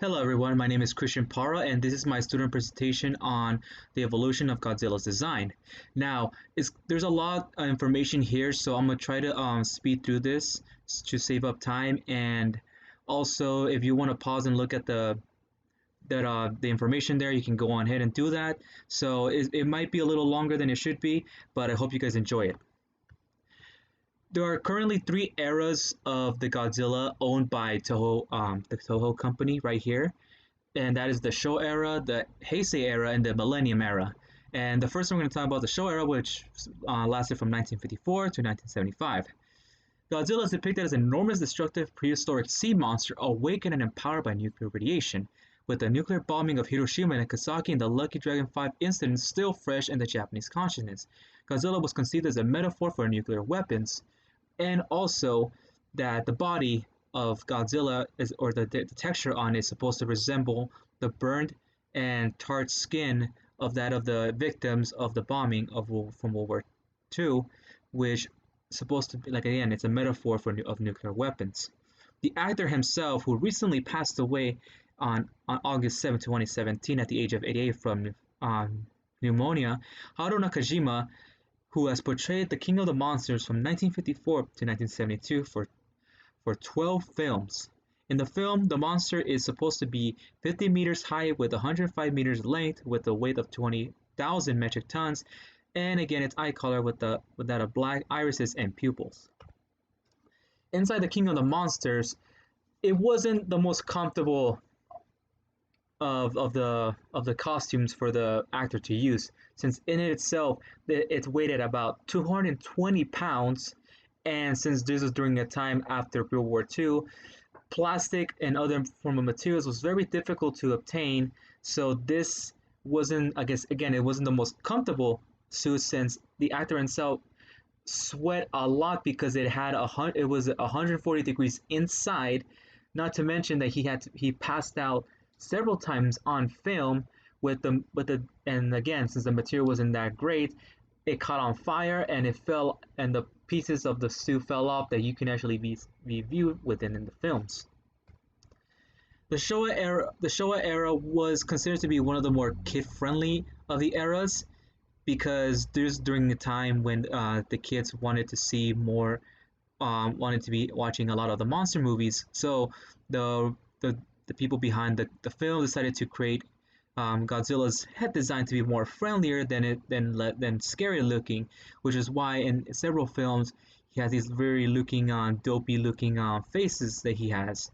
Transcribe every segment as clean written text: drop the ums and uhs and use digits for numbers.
Hello everyone, my name is Christian Para and this is my student presentation on the evolution of Godzilla's design. Now, there's a lot of information here, so I'm going to try to speed through this to save up time, and also if you want to pause and look at the information there, you can go on ahead and do that. So it might be a little longer than it should be, but I hope you guys enjoy it. There are currently three eras of the Godzilla owned by Toho, the Toho company right here, and that is the Showa era, the Heisei era, and the Millennium era. And the first one we're going to talk about the Showa era, which lasted from 1954 to 1975. Godzilla is depicted as an enormous, destructive, prehistoric sea monster awakened and empowered by nuclear radiation. With the nuclear bombing of Hiroshima and Nagasaki and the Lucky Dragon 5 incident still fresh in the Japanese consciousness, Godzilla was conceived as a metaphor for nuclear weapons, and also that the body of Godzilla or the texture on it is supposed to resemble the burned and tarred skin of that of the victims of the bombing from World War II, which is supposed to be, like, again, it's a metaphor of nuclear weapons. The actor himself, who recently passed away on August 7, 2017, at the age of 88 from pneumonia, Haruo Nakajima, who has portrayed the King of the Monsters from 1954 to 1972 for 12 films. In the film, the monster is supposed to be 50 meters high with 105 meters length with a weight of 20,000 metric tons, and again, its eye color with that of black irises and pupils. Inside the King of the Monsters, it wasn't the most comfortable of the costumes for the actor to use, since in it itself it's weighed at about 220 pounds, and since this was during a time after World War II, plastic and other form of materials was very difficult to obtain. So this wasn't, I guess, again, it wasn't the most comfortable suit, since the actor himself sweat a lot because it was 140 degrees inside. Not to mention that he passed out several times on film and again, since the material wasn't that great, it caught on fire and it fell, and the pieces of the suit fell off that you can actually be viewed within in the films. The Showa era was considered to be one of the more kid-friendly of the eras, because this during the time when the kids wanted to see more, wanted to be watching a lot of the monster movies. So the people behind the film decided to create Godzilla's head design to be more friendlier than scary looking, which is why in several films he has these very dopey looking faces that he has.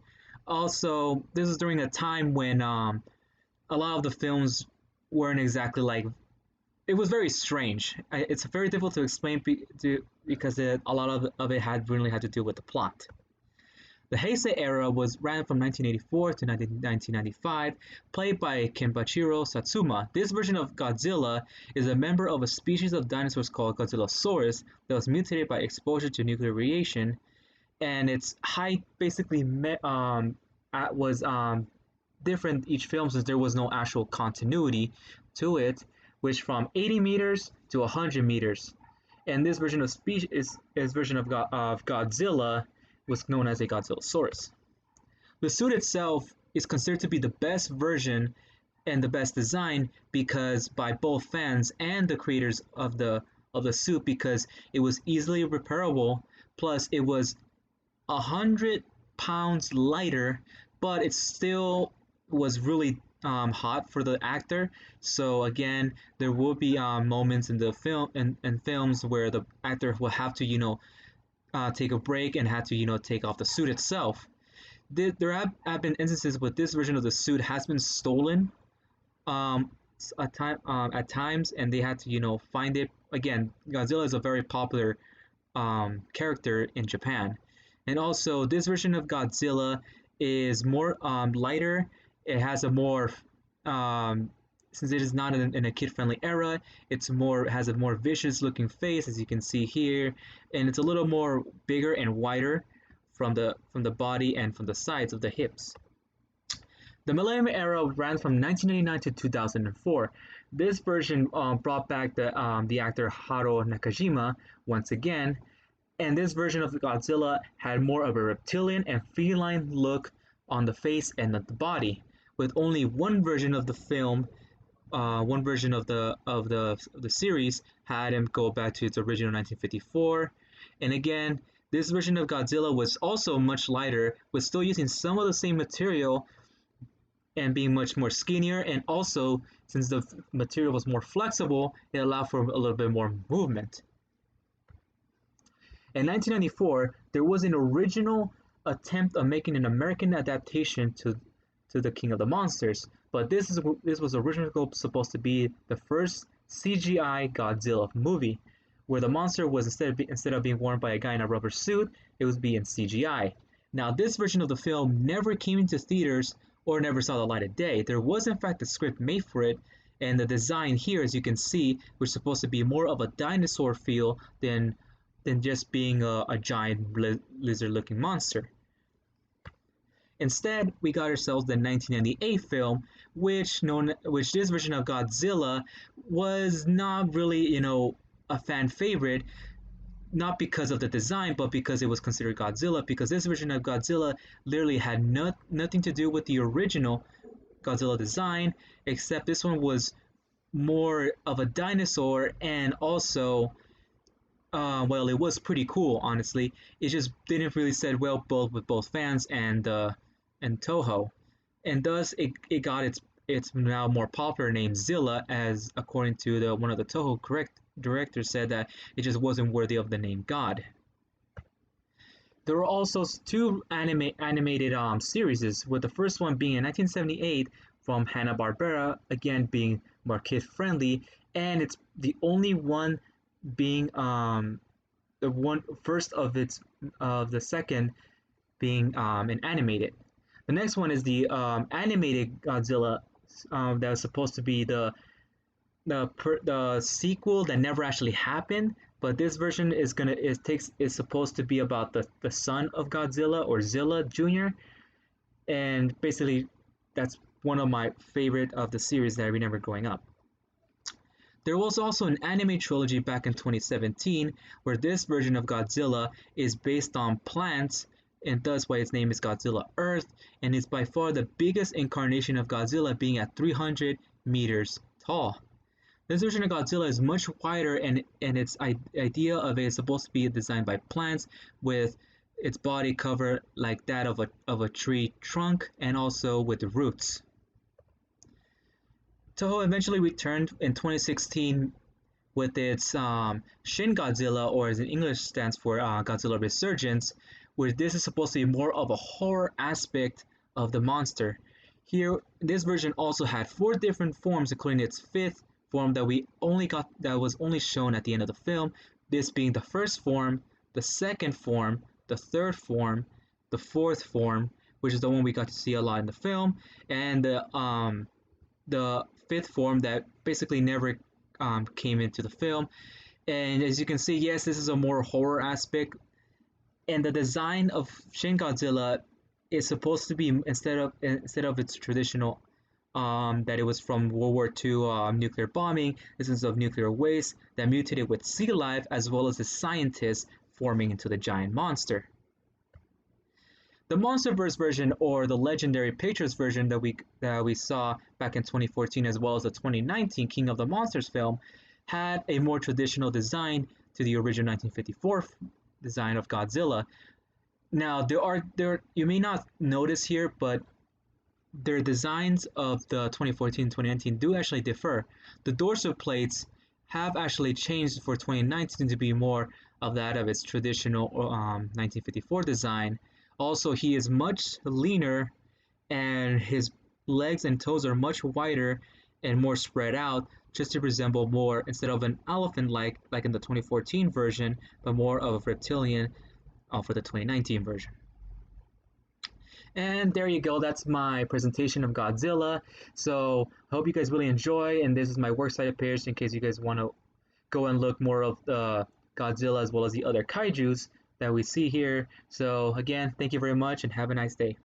Also, this is during a time when a lot of the films weren't exactly like. It was very strange. It's very difficult to explain because a lot of it really had to do with the plot. The Heisei era ran from 1984 to 1995, played by Kenpachiro Satsuma. This version of Godzilla is a member of a species of dinosaurs called Godzillosaurus that was mutated by exposure to nuclear radiation, and its height basically was different each film, since there was no actual continuity to it, which from 80 meters to 100 meters. And this version of Godzilla was known as a Godzillosaurus. The suit itself is considered to be the best version and the best design because by both fans and the creators of the suit, because it was easily repairable, plus it was 100 pounds lighter, but it still was really hot for the actor. So again, there will be moments in the film and films where the actor will have to take a break and had to take off the suit itself. There have been instances where this version of the suit has been stolen at times, and they had to find it. Again, Godzilla is a very popular character in Japan, and also this version of Godzilla is more lighter. It has a more since it is not in a kid-friendly era, has a more vicious looking face, as you can see here, and it's a little more bigger and wider from the body and from the sides of the hips. The Millennium era ran from 1999 to 2004. This version brought back the actor Haruo Nakajima once again, and this version of Godzilla had more of a reptilian and feline look on the face and the body. with only one version of the film, one version of the series had him go back to its original 1954. And again, this version of Godzilla was also much lighter, was still using some of the same material and being much more skinnier. And also, since the material was more flexible, it allowed for a little bit more movement. In 1994, there was an original attempt of making an American adaptation to the King of the Monsters, but this was originally supposed to be the first CGI Godzilla movie, where the monster was instead of being worn by a guy in a rubber suit, it was being CGI. Now, this version of the film never came into theaters or never saw the light of day. There was in fact a script made for it, and the design here, as you can see, was supposed to be more of a dinosaur feel than just being a giant lizard-looking monster. Instead, we got ourselves the 1998 film, which this version of Godzilla was not really, a fan favorite, not because of the design, but because it was considered Godzilla, because this version of Godzilla literally had nothing to do with the original Godzilla design, except this one was more of a dinosaur, and also well, it was pretty cool, honestly. It just didn't really sit well both with both fans and Toho, and thus it got its now more popular name Zilla, as according to the one of the Toho correct directors said that it just wasn't worthy of the name God. There were also two animated series, with the first one being in 1978 from Hanna-Barbera, again being more kid-friendly, and it's the only one being the one first of the second being an animated. The next one is the animated Godzilla that was supposed to be the sequel that never actually happened. But this version is supposed to be about the son of Godzilla, or Zilla Jr. And basically, that's one of my favorite of the series that I remember growing up. There was also an anime trilogy back in 2017 where this version of Godzilla is based on plants, and thus why its name is Godzilla Earth, and is by far the biggest incarnation of Godzilla, being at 300 meters tall. This version of Godzilla is much wider, and its idea of it is supposed to be designed by plants, with its body covered like that of a tree trunk, and also with the roots. Toho eventually returned in 2016 with its Shin Godzilla, or as in English stands for Godzilla Resurgence, where this is supposed to be more of a horror aspect of the monster. Here, this version also had 4 different forms, including its 5th form that was only shown at the end of the film. This being the first form, the second form, the third form, the 4th form, which is the one we got to see a lot in the film, and the 5th form that basically never came into the film. And as you can see, yes, this is a more horror aspect, and the design of Shin Godzilla is supposed to be instead of its traditional that it was from World War II nuclear bombing. This is of nuclear waste that mutated with sea life, as well as the scientists forming into the giant monster. The MonsterVerse version, or the legendary Patriots version that we saw back in 2014, as well as the 2019 King of the Monsters film, had a more traditional design to the original 1954 design of Godzilla. Now, you may not notice here, but their designs of the 2014-2019 do actually differ. The dorsal plates have actually changed for 2019 to be more of that of its traditional 1954 design. Also, he is much leaner, and his legs and toes are much wider and more spread out, just to resemble more, instead of an elephant like in the 2014 version, but more of a reptilian for the 2019 version. And there you go, that's my presentation of Godzilla. So I hope you guys really enjoy, and this is my works cited page in case you guys want to go and look more of the Godzilla as well as the other kaijus that we see here. So again, thank you very much and have a nice day.